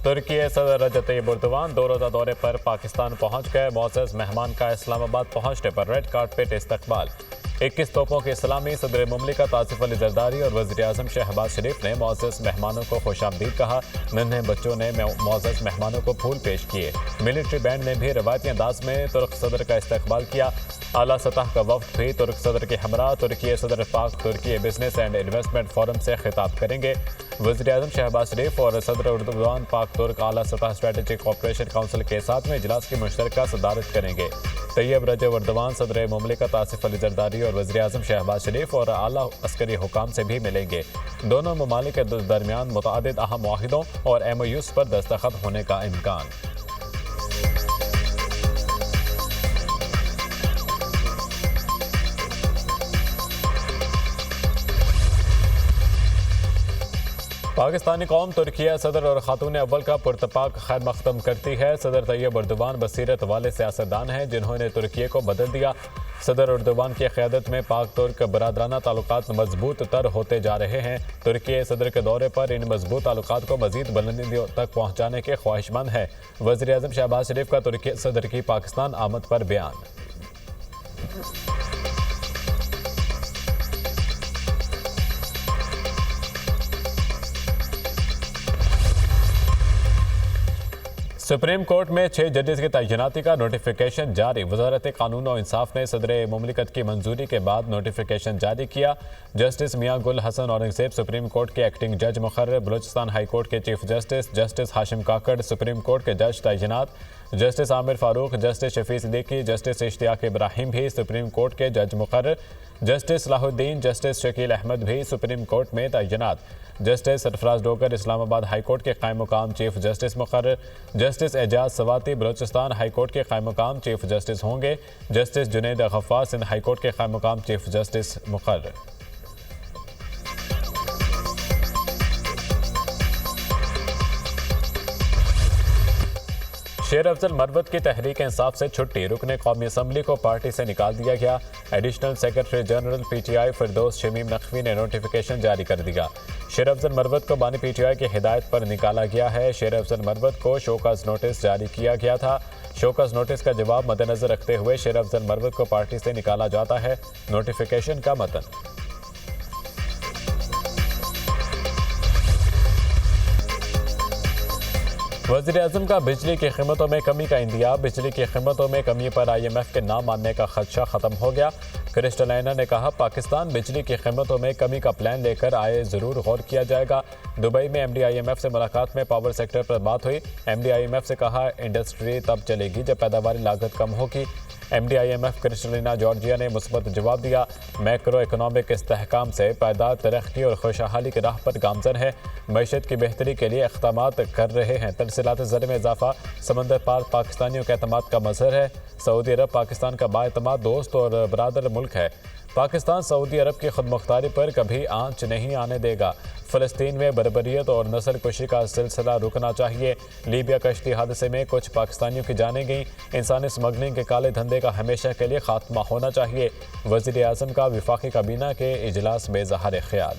तुर्की सदर रजब Tayyip Erdogan 2 रोज़ा दौरे पर पाकिस्तान पहुंच गए। मोअज़्ज़ज़ मेहमान का इस्लामाबाद पहुंचने पर रेड कार्पेट इस्तकबाल। 21 तोपों की सलामी। सदर मुमलिकत आसिफ अली जरदारी और वज़ीर-ए-आज़म शहबाज शरीफ ने मोअज़्ज़ज़ मेहमानों को खुशामदीद कहा। नन्हे बच्चों ने मोअज़्ज़ज़ मेहमानों को फूल पेश किए। मिलिट्री बैंड ने भी रवायती अंदाज में तुर्क सदर का इस्तकबाल किया। आला सतह का वफ्द भी तुर्क सदर के हमरा तुर्की सदर पाक तुर्की बिजनेस एंड इन्वेस्टमेंट फोरम से खिताब करेंगे। वज़ीर-ए-आज़म शहबाज शरीफ और सदर एर्दोगान पाक तुर्क आला सतह स्ट्रेटेजिक कोऑपरेशन काउंसिल के 7वें इजलास की मुश्तरका सदारत करेंगे। तैयब रजब एर्दोगान सदर मुमलिकत आसिफ अली जरदारी और वज़ीर-ए-आज़म शहबाज शरीफ और आला अस्करी हुकाम से भी मिलेंगे। दोनों ममालिक के दरमियान मुतअद्दिद अहम मुआहिदों और MOUs पर दस्तखत होने का इम्कान। पाकिस्तानी कौम तुर्किया सदर और खातून अव्वल का पुरतपाक खैर मकदम करती है। सदर तैयब एर्दोगान बसीरत वाले सियासतदान हैं जिन्होंने तुर्की को बदल दिया। सदर एर्दोगान की क़यादत में पाक तुर्क बरादराना ताल्लुकात मजबूत तर होते जा रहे हैं। तुर्की सदर के दौरे पर इन मजबूत ताल्लुकात को मजीद बुलंदियों तक पहुँचाने के ख्वाहिशमंद है। वज़ीर-ए-आज़म शहबाज शरीफ का तुर्की सदर की पाकिस्तान आमद पर बयान। सुप्रीम कोर्ट में 6 जजेस की तैनाती का नोटिफिकेशन जारी। वजारत कानून और इंसाफ ने सदर मुमलिकत की मंजूरी के बाद नोटिफिकेशन जारी किया। Justice Mian Gul Hasan Aurangzeb supreme court के एक्टिंग जज मुकर्रर। बलूचिस्तान हाई कोर्ट के chief justice justice Hashim Kakar supreme court के जज तैनात। Justice Aamir Farooq, justice Shafi Siddiqui, justice Ishtiaq Ibrahim भी सुप्रीम कोर्ट के जज मुकर्रर। जस्टिस सलाहुद्दीन, जस्टिस शकील अहमद भी सुप्रीम कोर्ट में तैनात। Justice Sarfraz Dogar Islamabad high court के कायम मुकाम चीफ जस्टिस मुकर्रर। Justice Ejaz Swati Balochistan high court के कायम मुकाम चीफ जस्टिस होंगे। Justice Junaid Ghaffar Sindh high court के कायम मुकाम चीफ जस्टिस मुकर्रर। शेर अफजल मरवत की तहरीक इंसाफ से छुट्टी। रुकने कौमी असम्बली को पार्टी से निकाल दिया गया। एडिशनल सेक्रेटरी जनरल PTI फिरदौस शमीम नकवी ने नोटिफिकेशन जारी कर दिया। शेर अफजल मरवत को बानी PTI की हिदायत पर निकाला गया है। शेर अफजल मरवत को शोकॉज नोटिस जारी किया गया था। शोकॉज नोटिस का जवाब मद्देनजर रखते हुए शेर अफजल मरवत को पार्टी से निकाला जाता है। नोटिफिकेशन का मतन। वज़ीर-ए-आज़म का बिजली की कीमतों में कमी का इंदिया। बिजली की कीमतों में कमी पर IMF के ना मानने का खदशा खत्म हो गया। क्रिस्टलाइना ने कहा पाकिस्तान बिजली की कीमतों में कमी का प्लान लेकर आए, जरूर गौर किया जाएगा। दुबई में MD IMF से मुलाकात में पावर सेक्टर पर बात हुई। MD IMF से कहा इंडस्ट्री तब चलेगी जब पैदावारी लागत कम होगी। MD IMF क्रिस्टलिना जॉर्जिया ने मुस्बत जवाब दिया। मैक्रो इकनॉमिक इस्तेहकाम से पायदार तरक्की और खुशहाली की राह पर गामजन है। मईशत की बेहतरी के लिए इक़दामात कर रहे हैं। तरसीलात ज़र में इजाफा समंदर पार पाकिस्तानियों के एतमाद का मज़हर है। सऊदी अरब पाकिस्तान का बाएतमाद दोस्त और बरादर मुल्क है। पाकिस्तान सऊदी अरब की खुदमुख्तारी पर कभी आंच नहीं आने देगा। फ़लस्तीन में बर्बरियत और नस्ल कुशी का सिलसिला रुकना चाहिए। लीबिया कश्ती हादसे में कुछ पाकिस्तानियों की जानें गईं। इंसानी स्मगलिंग के काले धंधे का हमेशा के लिए खात्मा होना चाहिए। वज़ीर-ए-आज़म का वफाकी काबीना के इजलास में ज़ाहिर ख्याल।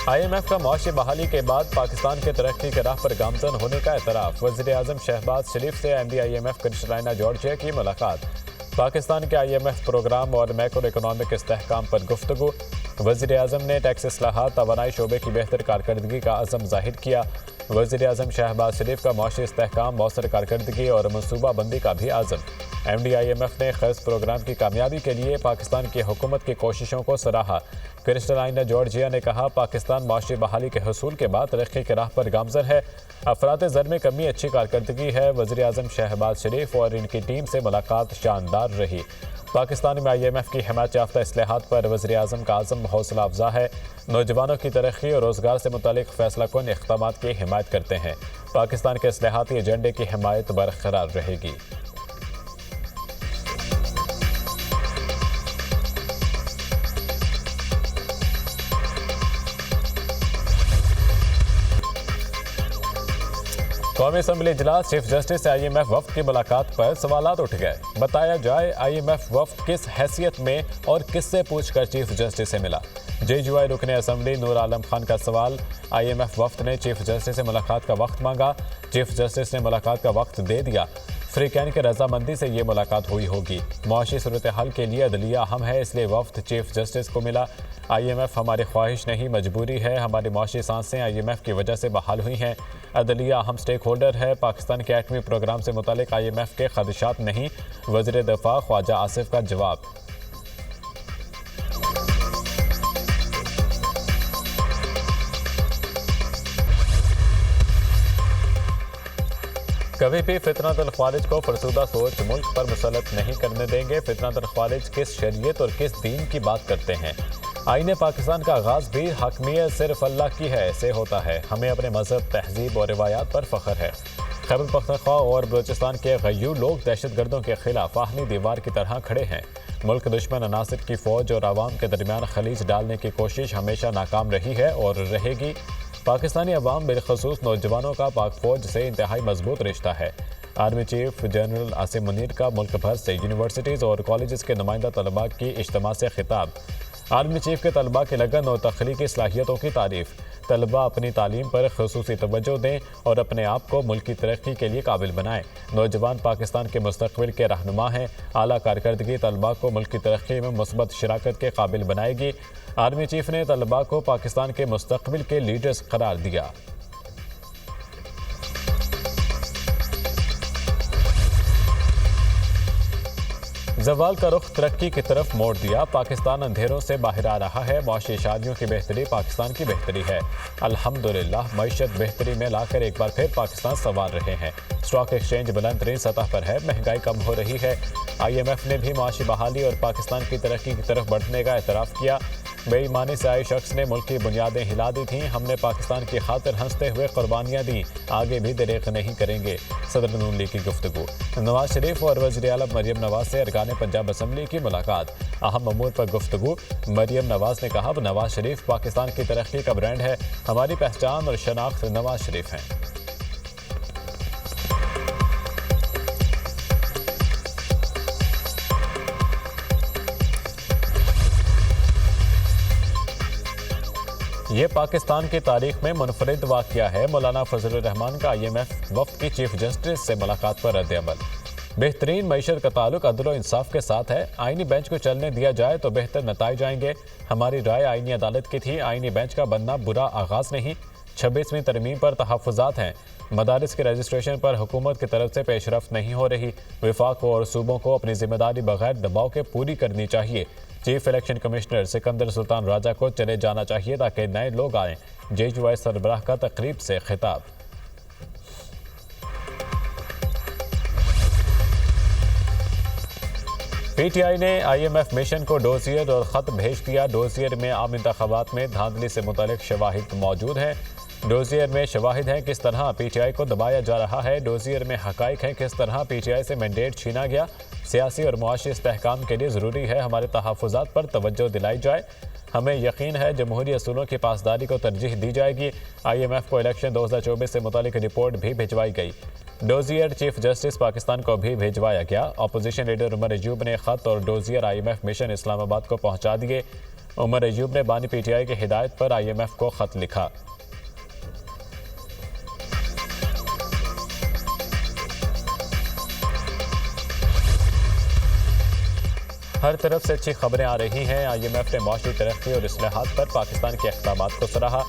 IMF का मुआशी बहाली के बाद पाकिस्तान के तरक्की के राह पर गामजन होने का एतराफ़। वज़ीर-ए-आज़म शहबाज शरीफ से MD IMF क्रिस्टलाइना जॉर्जिया की मुलाकात। पाकिस्तान के IMF प्रोग्राम और मैक्रो इकनॉमिक इस्तेहकाम पर गुफ्तगू। वज़ीर-ए-आज़म ने टैक्स इस्लाहात तवानाई शोबे की बेहतर कारकर्दगी का अज़म ज़ाहिर किया। वज़ीर-ए-आज़म शहबाज शरीफ का मुआशी इस्तेहकाम, मौसर कारकर्दगी और मनसूबा बंदी का भी आज़म। MD IMF ने ख़र्च प्रोग्राम की कामयाबी के लिए पाकिस्तान की हुकूमत की कोशिशों को सराहा। क्रिस्टलाइना जॉर्जिया ने कहा पाकिस्तान मुआशी बहाली के हसूल के बाद तरक्की के राह पर गामजन है। अफरात ज़र में कमी अच्छी कारकर्दगी है। वज़ीर-ए-आज़म शहबाज शरीफ और इनकी टीम से मुलाकात शानदार रही। पाकिस्तान में IMF की हिमायत याफ्ता इस्लाहात पर वज़ीर-ए-आज़म का आज़म हौसला अफजा है। नौजवानों की तरक्की और रोज़गार से मुतालिक फैसला कुन इक़दामात की हिमायत करते हैं। पाकिस्तान के इस्लाहाती एजेंडे की हिमायत बरकरार रहेगी। कौमी असम्बली इजलास, चीफ जस्टिस से IMF वफ्द की मुलाकात पर सवालात उठ गए। बताया जाए IMF वफ्द किस हैसियत में और किससे पूछकर चीफ जस्टिस से मिला। JUI रुकने असम्बली नूर आलम खान का सवाल। IMF वफ्द ने चीफ जस्टिस से मुलाकात का वक्त मांगा। चीफ जस्टिस ने मुलाकात का वक्त दे दिया। फ्रीकैन की रजामंदी से ये मुलाकात हुई होगी। मुआशी सूरत हाल के लिए अदलिया अहम है, इसलिए वफ्द चीफ जस्टिस को मिला। IMF हमारी ख्वाहिश नहीं, मजबूरी है। हमारी मुआशी सांसें IMF की वजह से बहाल हुई हैं। अदलिया अहम स्टेक होल्डर है। पाकिस्तान के एटमी प्रोग्राम से मुतालिक IMF के खदशात नहीं। वज़ीर दफ़ा ख्वाजा आसिफ का जवाब। कभी भी फितनतुल ख्वारिज को फरसूदा सोच मुल्क पर मुसलत नहीं करने देंगे। फितनतुल ख्वारिज किस शरीयत और किस दीन की बात करते हैं। आईने पाकिस्तान का आगाज भी हकमियत सिर्फ अल्लाह की है से होता है। हमें अपने मजहब, तहजीब और रिवायात पर फख्र है। खैबर पख्तूनख्वा और बलूचिस्तान के गय्यूर लोग दहशतगर्दों के खिलाफ आहनी दीवार की तरह खड़े हैं। मुल्क दुश्मन अनासिर की फौज और आवाम के दरमियान खलीज डालने की कोशिश हमेशा नाकाम रही है और रहेगी। पाकिस्तानी अवाम बिलखसूस नौजवानों का पाक फौज से इंतहाई मजबूत रिश्ता है। Army chief general Asim Munir का मुल्क भर से यूनिवर्सिटीज़ और कॉलेज के नुमाइंदा तलबा की इज्तिमा से खिताब। आर्मी चीफ के तलबा की लगन और तख्लीकी सलाहियतों की तारीफ। तलबा अपनी तालीम पर खुसूसी तवज्जो दें और अपने आप को मुल्क की तरक्की के लिए काबिल बनाएं। नौजवान पाकिस्तान के मुस्तकबिल के रहनुमा हैं। आला कारकर्दगी तलबा को मुल्क की तरक्की में मुस्बत शराकत के काबिल बनाएगी। आर्मी चीफ ने तलबा को पाकिस्तान के मुस्तकबिल के लीडर्स करार दिया। जवाल का रुख तरक्की की तरफ मोड़ दिया। पाकिस्तान अंधेरों से बाहर आ रहा है। मुआशी शादियों की बेहतरी पाकिस्तान की बेहतरी है। अल्हम्दुलिल्लाह मईशत बेहतरी में लाकर एक बार फिर पाकिस्तान संवार रहे हैं। स्टॉक एक्सचेंज बुलंद तरीन सतह पर है। महंगाई कम हो रही है। IMF ने भी मुआशी बहाली और पाकिस्तान की तरक्की की तरफ बढ़ने का एतराफ़ किया। बेईमानी से आए शख्स ने मुल्क की बुनियादें हिला दी थीं। हमने पाकिस्तान की खातिर हंसते हुए कुर्बानियाँ दी, आगे भी दरेक नहीं करेंगे। सदर नून लीग की गुफ्तगू। नवाज शरीफ और वज़ीर आला मरियम नवाज से अरकान पंजाब असम्बली की मुलाकात। अहम अमूर पर गुफ्तगू। मरियम नवाज ने कहा, नवाज शरीफ पाकिस्तान की तरक्की का ब्रांड है। हमारी पहचान और शनाख्त नवाज शरीफ हैं। ये पाकिस्तान की तारीख में मुनफरिद वाक़या है। मौलाना फजलुर रहमान का IMF वफ्द की चीफ जस्टिस से मुलाकात पर रद्द-ए-अमल। बेहतरीन मईशत का ताल्लुक अदल और इंसाफ के साथ है। आईनी बेंच को चलने दिया जाए तो बेहतर नताइज आएंगे। हमारी राय आईनी अदालत की थी। आईनी बेंच का बनना बुरा आगाज नहीं। 26वीं तरमीम पर तहफ़्फ़ुज़ात हैं। मदारिस के रजिस्ट्रेशन पर हुकूमत की तरफ से पेशरफ्त नहीं हो रही। वफाक और सूबों को अपनी जिम्मेदारी बगैर दबाव के पूरी करनी चाहिए। Chief election commissioner Sikandar Sultan Raja को चले जाना चाहिए ताकि नए लोग आएँ। JUI सरबराह का तकरीब से खिताब। PTI ने IMF मिशन को डोजियर और ख़त भेज दिया। डोजियर में आम इंतखाबात में धांधली से मुतालिक शवाहिद मौजूद हैं। डोजियर में शवाहिद हैं किस तरह PTI को दबाया जा रहा है। डोजियर में हकाइक हैं किस तरह PTI से मैंडेट छीना गया। सियासी और मुआशी इस्तेहकाम के लिए ज़रूरी है हमारे तहफ़्फ़ुज़ात पर तवज्जो दिलाई जाए। हमें यकीन है जमहूरी असूलों की पासदारी को तरजीह दी जाएगी। IMF को इलेक्शन 2024 से मुतालिक रिपोर्ट भी भिजवाई गई। डोजियर चीफ जस्टिस पाकिस्तान को भी भिजवाया गया। अपोजिशन लीडर उमर अयूब ने ख़त और डोजियर IMF मिशन इस्लामाबाद को पहुँचा दिए। उमर अयूब ने बानी PTI की हिदायत पर IMF को ख़त लिखा। हर तरफ से अच्छी खबरें आ रही हैं। IMF ने मुआशी तरक्की और इस्लाहात पर पाकिस्तान के इक़दामात को सराहा।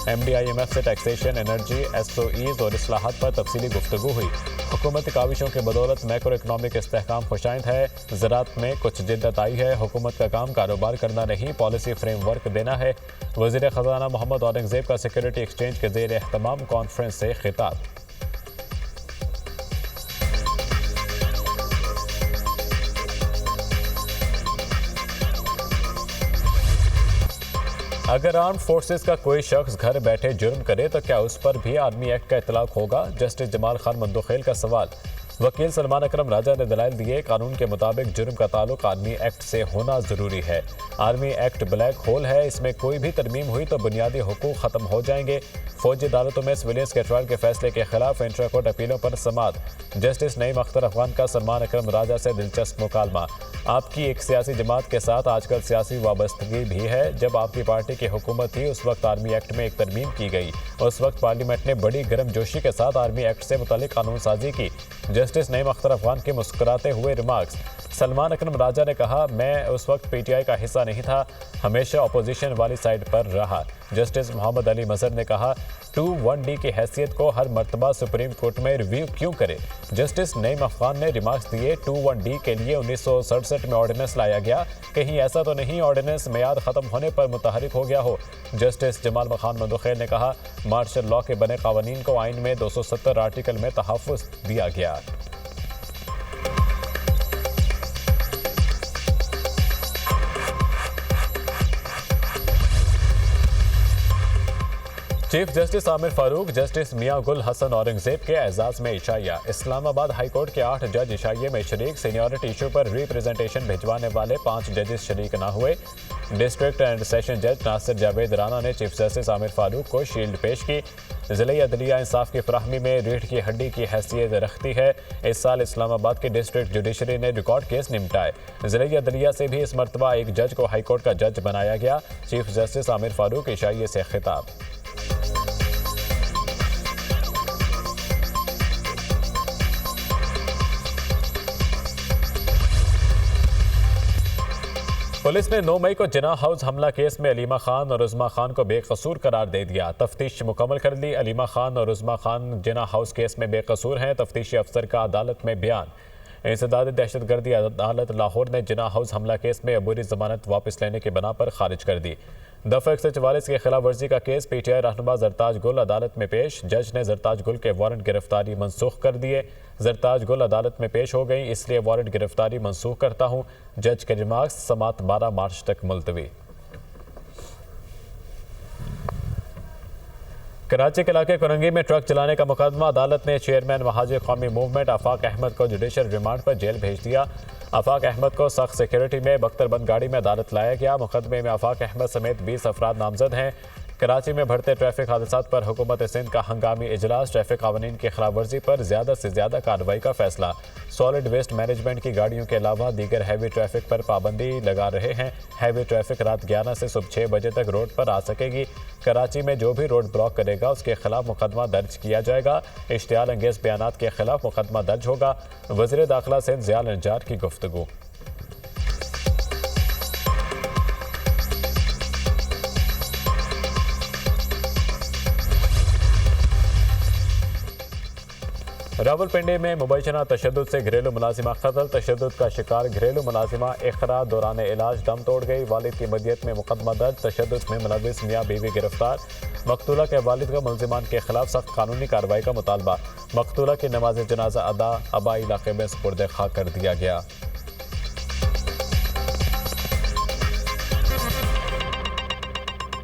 MD IMF से टैक्सेशन, एनर्जी, SOEs और इस्लाहात पर तफसीली गुफ्तगू हुई। हुकूमती काविशों की बदौलत मैक्रो इकनॉमिक इस्तेहकाम खुशाइंद है। ज़राअत में कुछ जिद्दत आई है। हुकूमत का काम कारोबार करना नहीं, पॉलिसी फ्रेमवर्क देना है। वज़ीर ख़ज़ाना मोहम्मद औरंगज़ेब का सिक्योरिटी एक्सचेंज के ज़ेर एहतमाम कॉन्फ्रेंस से खिताब। अगर आर्म्ड फोर्सेस का कोई शख्स घर बैठे जुर्म करे तो क्या उस पर भी आर्मी एक्ट का इतलाक होगा। जस्टिस जमाल खान मंदोखेल का सवाल। वकील सलमान अकरम राजा ने दलाइल दिए, कानून के मुताबिक जुर्म का ताल्लुक आर्मी एक्ट से होना जरूरी है। आर्मी एक्ट ब्लैक होल है, इसमें कोई भी तरमीम हुई तो बुनियादी हुकूक खत्म हो जाएंगे। फौजी अदालतों में सिविलियंस के ट्रायल के फैसले के खिलाफ इंट्रा कोर्ट अपीलों पर समाअत। जस्टिस नईम अख्तर अफगान का सलमान अकरम राजा से दिलचस्प मुकालमा। आपकी एक सियासी जमात के साथ आजकल सियासी वाबस्तगी भी है। जब आपकी पार्टी की हुकूमत थी उस वक्त आर्मी एक्ट में एक तरमीम की गई। उस वक्त पार्लियामेंट ने बड़ी गर्मजोशी के साथ आर्मी एक्ट से मुतालिक कानून साजी की। जस्टिस नईम अख्तर अफगान के मुस्कुराते हुए रिमार्क्स। सलमान अकरम राजा ने कहा, मैं उस वक्त पीटीआई का हिस्सा नहीं था, हमेशा अपोजिशन वाली साइड पर रहा। जस्टिस मोहम्मद अली मजहर ने कहा, 2-1D की हैसियत को हर मर्तबा सुप्रीम कोर्ट में रिव्यू क्यों करे। जस्टिस नईम अफगान ने रिमार्क्स दिए, 2-1D के लिए 1967 में ऑर्डिनेंस लाया गया, कहीं ऐसा तो नहीं ऑर्डिनेंस मियाद खत्म होने पर मुतहरिक हो गया हो। जस्टिस जमाल खान मंदुखेल ने कहा, मार्शल लॉ के बने कानून को आइन में 270 आर्टिकल में तहफ़्फ़ुज़ दिया गया। Chief justice Aamir Farooq, justice Mian Gul Hasan Aurangzeb के एजाज में इशाइया। इस्लामाबाद हाई कोर्ट के 8 जज इशाइये में शरीक। सीनियरिटी इशू पर रिप्रेजेंटेशन भिजवाने वाले 5 जजेस शरीक न हुए। डिस्ट्रिक्ट एंड सेशन जज नासिर जावेद राना ने चीफ जस्टिस आमिर फारूक को शील्ड पेश की। ज़िले अदलिया इंसाफ की फराहमी में रीढ़ की हड्डी की हैसियत रखती है। इस साल इस्लामाबाद की डिस्ट्रिक्ट जुडिशरी ने रिकॉर्ड केस निपटाए। ज़िले अदलिया से भी इस मरतबा एक जज को हाई कोर्ट का जज बनाया गया। चीफ जस्टिस आमिर फारूक इशाइये से खिताब। पुलिस ने 9 मई को जिना हाउस हमला केस में अलीमा खान और उज़मा खान को बेकसूर करार दे दिया। तफ्तीश मुकम्मल कर ली। अलीमा खान और उज़मा खान जिना हाउस केस में बेकसूर हैं। तफ्तीशी अफसर का अदालत में बयान। इंसदाद दहशतगर्दी अदालत लाहौर ने जिना हाउस हमला केस में अबूरी जमानत वापस लेने की बना पर खारिज कर दी। दफ़ा 144 की खिलाफ वर्जी का केस पीटीआई रहनुमा जरताज गुल अदालत में पेश। जज ने जरताज गुल के वारंट गिरफ्तारी मनसूख कर दिए। जरताज गुल अदालत में पेश हो गई, इसलिए वारंट गिरफ्तारी मनसूख करता हूँ। जज के रिमार्क्स। समाअत 12 मार्च तक मुलतवी। कराची के इलाके कुरंगी में ट्रक चलाने का मुकदमा। अदालत ने चेयरमैन महाजिर कौमी मूवमेंट आफाक अहमद को जुडिशल रिमांड पर जेल भेज दिया। आफाक अहमद को सख्त सिक्योरिटी में बख्तरबंद गाड़ी में अदालत लाया गया। मुकदमे में आफाक अहमद समेत 20 अफराद नामजद हैं। कराची में बढ़ते ट्रैफिक हादसात पर हुकूमत सिंध का हंगामी इजलास। ट्रैफिक कानून की खिलाफ वर्जी पर ज्यादा से ज्यादा कार्रवाई का फैसला। सॉलिड वेस्ट मैनेजमेंट की गाड़ियों के अलावा दीगर हैवी ट्रैफिक पर पाबंदी लगा रहे हैं। हैवी ट्रैफिक रात 11 से सुबह 6 बजे तक रोड पर आ सकेगी। कराची में जो भी रोड ब्लॉक करेगा उसके खिलाफ मुकदमा दर्ज किया जाएगा। इश्तियाल अंगेज बयानात के खिलाफ मुकदमा दर्ज होगा। वज़ीर दाखिला सिंध ज़ियाल नज्जार की गुफ्तगू। रावलपिंडी में मुबैशना तशद्दुद से घरेलू मुलाजिमा कत्ल। तशद्दुद का शिकार घरेलू मुलाजिमा इकरा दौरान इलाज दम तोड़ गई। वालिद की मदियत में मुकदमा दर्ज। तशद्दुद में मुलविस मियाँ बीवी गिरफ्तार। मकतूला के वालिद का मुलजिमान के खिलाफ सख्त कानूनी कार्रवाई का मुतालबा। मकतूला की नमाज जनाजा अदा आबाई इलाके में सुपुर्द खाक कर दिया गया।